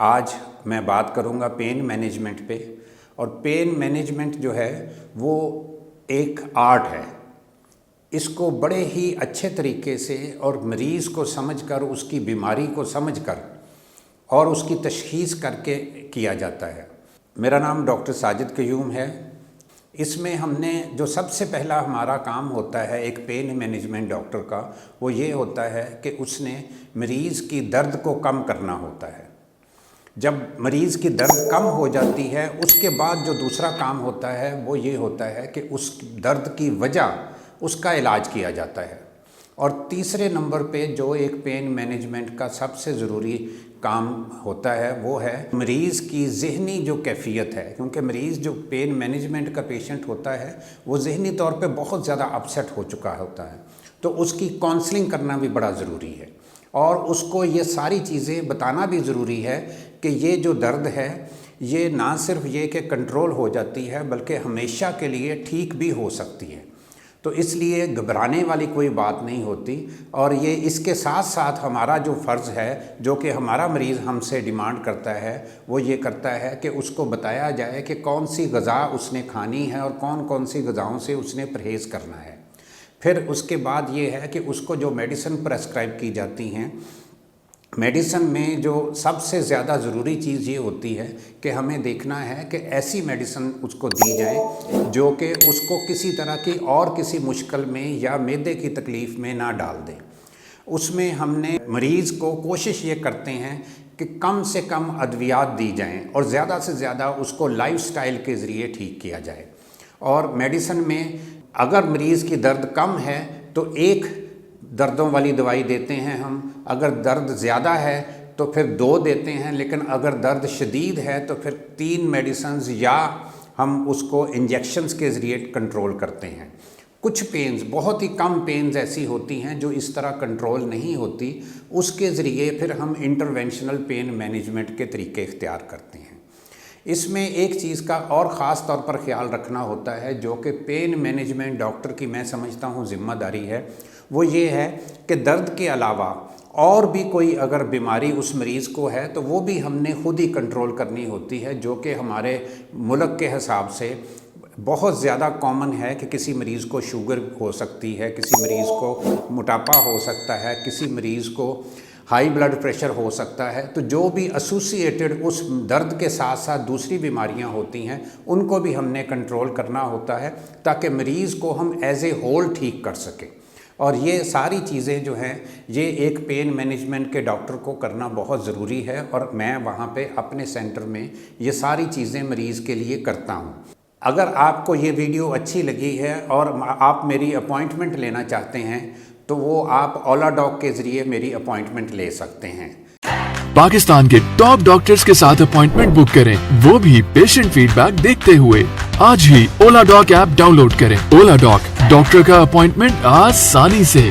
आज मैं बात करूंगा पेन मैनेजमेंट पे। और पेन मैनेजमेंट जो है वो एक आर्ट है। इसको बड़े ही अच्छे तरीके से और मरीज़ को समझकर, उसकी बीमारी को समझकर और उसकी तशख़ीस करके किया जाता है। मेरा नाम डॉक्टर साजिद क़य्यूम है। इसमें हमने जो सबसे पहला हमारा काम होता है एक पेन मैनेजमेंट डॉक्टर का, वो ये होता है कि उसने मरीज़ की दर्द को कम करना होता है। जब मरीज़ की दर्द कम हो जाती है उसके बाद जो दूसरा काम होता है वो ये होता है कि उस दर्द की वजह, उसका इलाज किया जाता है। और तीसरे नंबर पे जो एक पेन मैनेजमेंट का सबसे ज़रूरी काम होता है वो है मरीज़ की ज़हनी जो कैफियत है, क्योंकि मरीज़ जो पेन मैनेजमेंट का पेशेंट होता है वो ज़हनी तौर पे बहुत ज़्यादा अपसेट हो चुका होता है, तो उसकी काउंसलिंग करना भी बड़ा ज़रूरी है। और उसको ये सारी चीज़ें बताना भी ज़रूरी है कि ये जो दर्द है ये ना सिर्फ ये कि कंट्रोल हो जाती है बल्कि हमेशा के लिए ठीक भी हो सकती है। तो इसलिए घबराने वाली कोई बात नहीं होती। और ये इसके साथ साथ हमारा जो फ़र्ज़ है, जो कि हमारा मरीज़ हमसे डिमांड करता है, वो ये करता है कि उसको बताया जाए कि कौन सी ग़िज़ा उसने खानी है और कौन कौन सी ग़िज़ाओं से उसने परहेज़ करना है। फिर उसके बाद ये है कि उसको जो मेडिसिन प्रेस्क्राइब की जाती हैं, मेडिसिन में जो सबसे ज़्यादा ज़रूरी चीज़ ये होती है कि हमें देखना है कि ऐसी मेडिसिन उसको दी जाए जो कि उसको किसी तरह की और किसी मुश्किल में या मैदे की तकलीफ़ में ना डाल दें। उसमें हमने मरीज़ को कोशिश ये करते हैं कि कम से कम अद्वियात दी जाएं और ज़्यादा से ज़्यादा उसको लाइफस्टाइल के ज़रिए ठीक किया जाए। और मेडिसिन में अगर मरीज़ की दर्द कम है तो एक दर्दों वाली दवाई देते हैं हम, अगर दर्द ज़्यादा है तो फिर 2 देते हैं, लेकिन अगर दर्द शदीद है तो फिर 3 मेडिसिन्स या हम उसको इंजेक्शंस के ज़रिए कंट्रोल करते हैं। कुछ पेन्स, बहुत ही कम पेन्स ऐसी होती हैं जो इस तरह कंट्रोल नहीं होती, उसके ज़रिए फिर हम इंटरवेंशनल पेन मैनेजमेंट के तरीके इख्तियार करते हैं। इसमें एक चीज़ का और ख़ास तौर पर ख्याल रखना होता है जो कि पेन मैनेजमेंट डॉक्टर की मैं समझता हूँ ज़िम्मेदारी है, वो ये है कि दर्द के अलावा और भी कोई अगर बीमारी उस मरीज़ को है तो वो भी हमने खुद ही कंट्रोल करनी होती है, जो कि हमारे मुल्क के हिसाब से बहुत ज़्यादा कॉमन है कि किसी मरीज़ को शुगर हो सकती है, किसी मरीज़ को मोटापा हो सकता है, किसी मरीज़ को हाई ब्लड प्रेशर हो सकता है। तो जो भी एसोसिएटेड उस दर्द के साथ साथ दूसरी बीमारियां होती हैं उनको भी हमने कंट्रोल करना होता है ताकि मरीज़ को हम एज ए होल ठीक कर सकें। और ये सारी चीज़ें जो हैं ये एक पेन मैनेजमेंट के डॉक्टर को करना बहुत ज़रूरी है और मैं वहाँ पे अपने सेंटर में ये सारी चीज़ें मरीज़ के लिए करता हूँ। अगर आपको ये वीडियो अच्छी लगी है और आप मेरी अपॉइंटमेंट लेना चाहते हैं तो वो आप ओला डॉक के ज़रिए मेरी अपॉइंटमेंट ले सकते हैं। पाकिस्तान के टॉप डॉक्टर्स के साथ अपॉइंटमेंट बुक करें, वो भी पेशेंट फीडबैक देखते हुए। आज ही ओला डॉक ऐप डाउनलोड करें। ओला डॉक, डॉक्टर का अपॉइंटमेंट आसानी से।